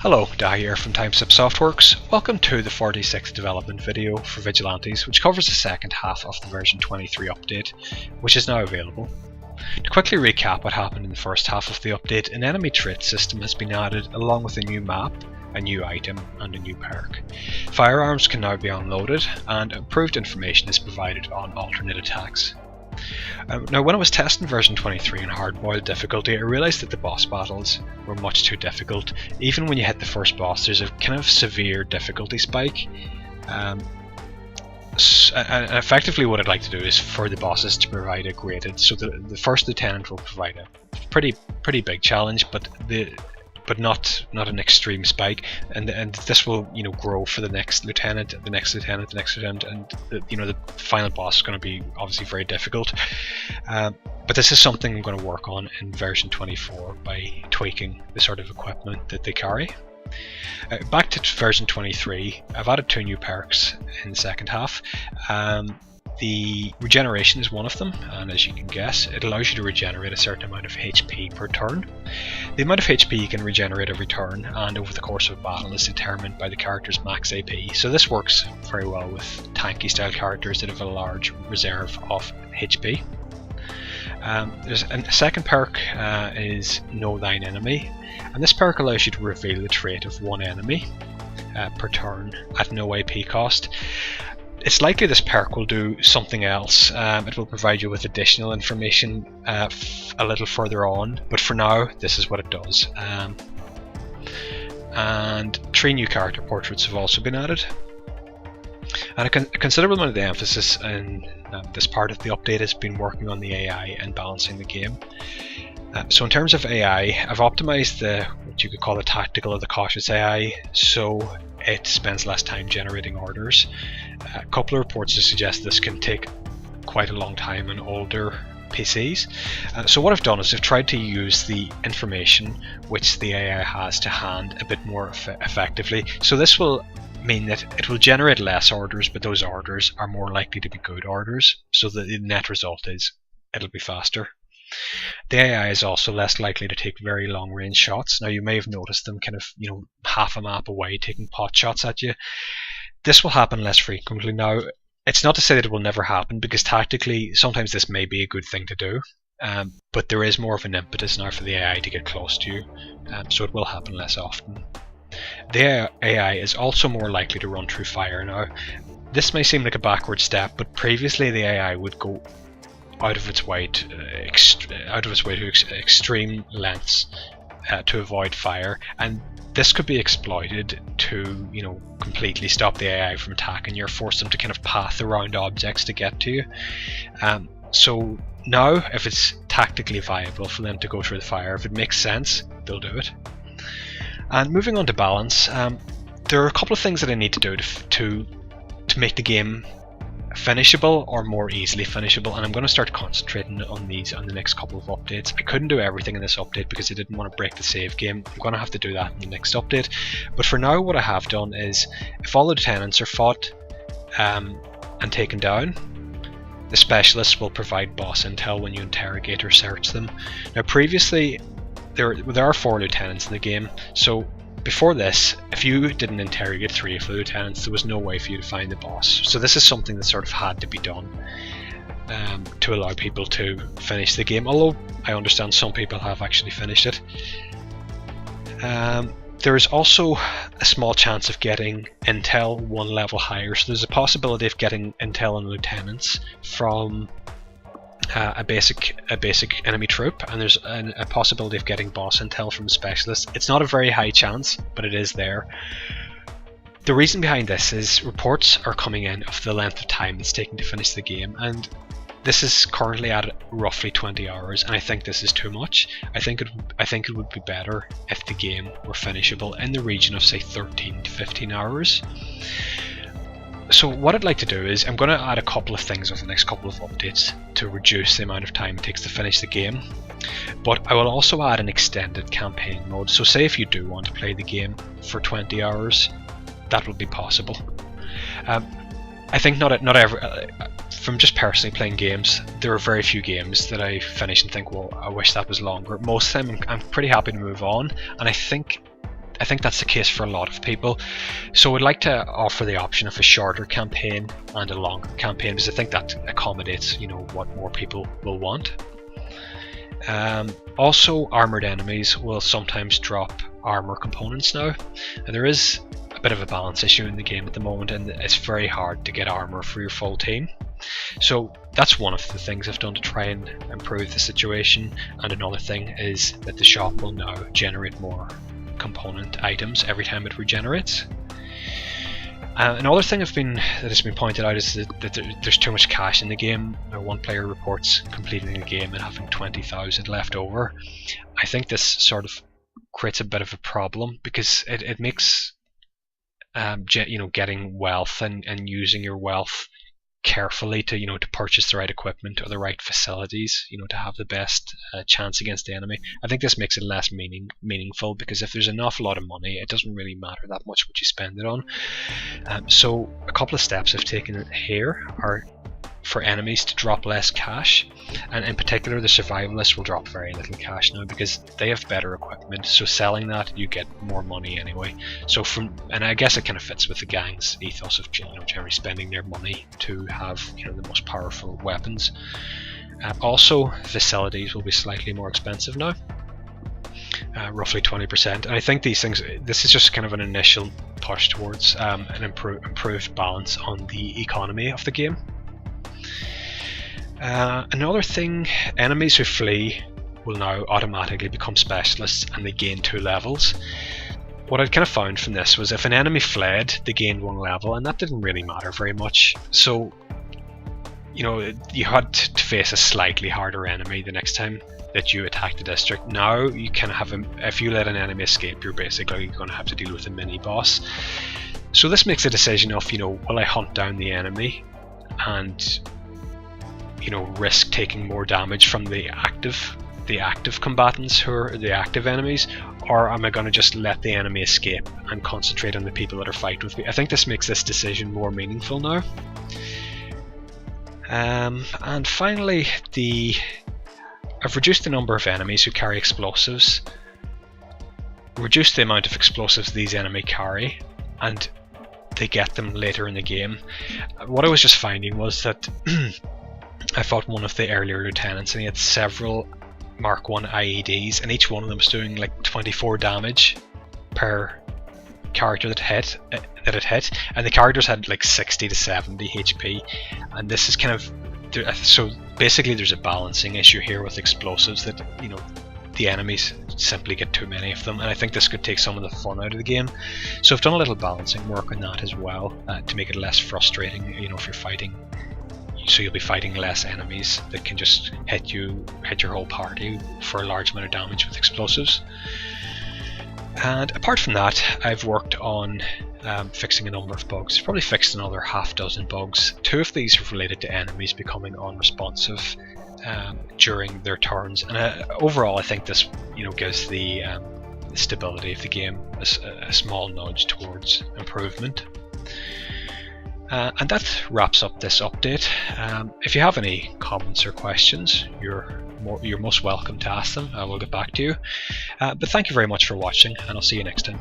Hello, Dai here from Timeslip Softworks. Welcome to the 46th development video for Vigilantes, which covers the second half of the version 23 update, which is now available. To quickly recap what happened in the first half of the update, an enemy trait system has been added along with a new map, a new item and a new perk. Firearms can now be unloaded and improved information is provided on alternate attacks. Now, when I was testing version 23 in hard-boiled difficulty, I realised that the boss battles were much too difficult. Even when you hit the first boss, there's a kind of severe difficulty spike. And effectively what I'd like to do is for the bosses to provide a graded, so the first lieutenant will provide a pretty big challenge, but not an extreme spike, and this will grow for the next lieutenant, the next lieutenant, the next lieutenant, and the final boss is going to be obviously very difficult. But this is something I'm going to work on in version 24 by tweaking the sort of equipment that they carry. Back to version 23, I've added two new perks in the second half. The regeneration is one of them, and as you can guess, it allows you to regenerate a certain amount of HP per turn. The amount of HP you can regenerate every turn and over the course of a battle is determined by the character's max AP, so this works very well with tanky style characters that have a large reserve of HP. There's a second perk is Know Thine Enemy, and this perk allows you to reveal the trait of one enemy per turn at no AP cost. It's likely this perk will do something else. It will provide you with additional information a little further on, but for now this is what it does. And 3 new character portraits have also been added. And a considerable amount of the emphasis in this part of the update has been working on the AI and balancing the game. So in terms of AI, I've optimized what you could call the tactical or the cautious AI, so it spends less time generating orders. A couple of reports to suggest this can take quite a long time on older PCs. So what I've done is I've tried to use the information which the AI has to hand a bit more effectively. So this will mean that it will generate less orders, but those orders are more likely to be good orders, so the net result is it'll be faster. The AI is also less likely to take very long range shots. Now you may have noticed them kind of half a map away taking pot shots at you. This will happen less frequently now. It's not to say that it will never happen, because tactically sometimes this may be a good thing to do, but there is more of an impetus now for the AI to get close to you, so it will happen less often. The AI is also more likely to run through fire now. This may seem like a backward step, but previously the AI would go out of its way to extreme lengths to avoid fire, and this could be exploited to completely stop the AI from attacking you or force them to kind of path around objects to get to you. So now, if it's tactically viable for them to go through the fire, if it makes sense, they'll do it. And moving on to balance, there are a couple of things that I need to do to make the game finishable or more easily finishable, and I'm going to start concentrating on these on the next couple of updates. I couldn't do everything in this update because I didn't want to break the save game. I'm going to have to do that in the next update, but for now what I have done is, if all the lieutenants are fought and taken down, the specialists will provide boss intel when you interrogate or search them. Now previously there are 4 lieutenants in the game, so before this, if you didn't interrogate 3 of the lieutenants, there was no way for you to find the boss. So this is something that sort of had to be done to allow people to finish the game, although I understand some people have actually finished it. There is also a small chance of getting intel 1 level higher, so there's a possibility of getting intel on lieutenants from a basic enemy troop, and there's a possibility of getting boss intel from a specialist. It's not a very high chance, but it is there. The reason behind this is reports are coming in of the length of time it's taking to finish the game, and this is currently at roughly 20 hours, and I think this is too much. I think it would be better if the game were finishable in the region of say 13 to 15 hours. So what I'd like to do is I'm going to add a couple of things over the next couple of updates to reduce the amount of time it takes to finish the game, but I will also add an extended campaign mode. So say if you do want to play the game for 20 hours, that will be possible. I think not every, from just personally playing games, there are very few games that I finish and think, well, I wish that was longer. Most of the time I'm pretty happy to move on, and I think I think that's the case for a lot of people. So I'd like to offer the option of a shorter campaign and a longer campaign, because I think that accommodates, you know, what more people will want. Also, armored enemies will sometimes drop armor components now, and there is a bit of a balance issue in the game at the moment, and it's very hard to get armor for your full team. So that's one of the things I've done to try and improve the situation. And another thing is that the shop will now generate more component items every time it regenerates. Another thing that has been pointed out is that there's too much cash in the game. One player reports completing the game and having 20,000 left over. I think this sort of creates a bit of a problem, because it makes getting wealth and using your wealth carefully to to purchase the right equipment or the right facilities, to have the best chance against the enemy. I think this makes it less meaningful, because if there's an awful lot of money, it doesn't really matter that much what you spend it on. So a couple of steps I've taken here are for enemies to drop less cash, and in particular the survivalists will drop very little cash now because they have better equipment, so selling that you get more money anyway. So and I guess it kind of fits with the gang's ethos of generally spending their money to have the most powerful weapons. Also, facilities will be slightly more expensive now, roughly 20%, and I think this is just kind of an initial push towards an improved balance on the economy of the game. Another thing, enemies who flee will now automatically become specialists, and they gain 2 levels. What I'd kind of found from this was if an enemy fled, they gained 1 level, and that didn't really matter very much. So you had to face a slightly harder enemy the next time that you attack the district. Now you kind of have if you let an enemy escape, you're basically going to have to deal with a mini boss. So this makes a decision of will I hunt down the enemy and risk taking more damage from the active combatants who are the active enemies, or am I going to just let the enemy escape and concentrate on the people that are fighting with me? I think this makes this decision more meaningful now. And finally, I've reduced the number of enemies who carry explosives, reduced the amount of explosives these enemies carry, and they get them later in the game. What I was just finding was that I fought one of the earlier lieutenants, and he had several Mark 1 IEDs, and each one of them was doing like 24 damage per character that it hit, and the characters had like 60 to 70 HP, and this is kind of so basically there's a balancing issue here with explosives, that the enemies simply get too many of them, and I think this could take some of the fun out of the game. So I've done a little balancing work on that as well, to make it less frustrating if you're fighting. So you'll be fighting less enemies that can just hit your whole party for a large amount of damage with explosives. And apart from that, I've worked on fixing a number of bugs. Probably fixed another half-dozen bugs. 2 of these are related to enemies becoming unresponsive during their turns, and overall I think this gives the stability of the game a small nudge towards improvement. And that wraps up this update. If you have any comments or questions, you're most welcome to ask them. I will get back to you. But thank you very much for watching, and I'll see you next time.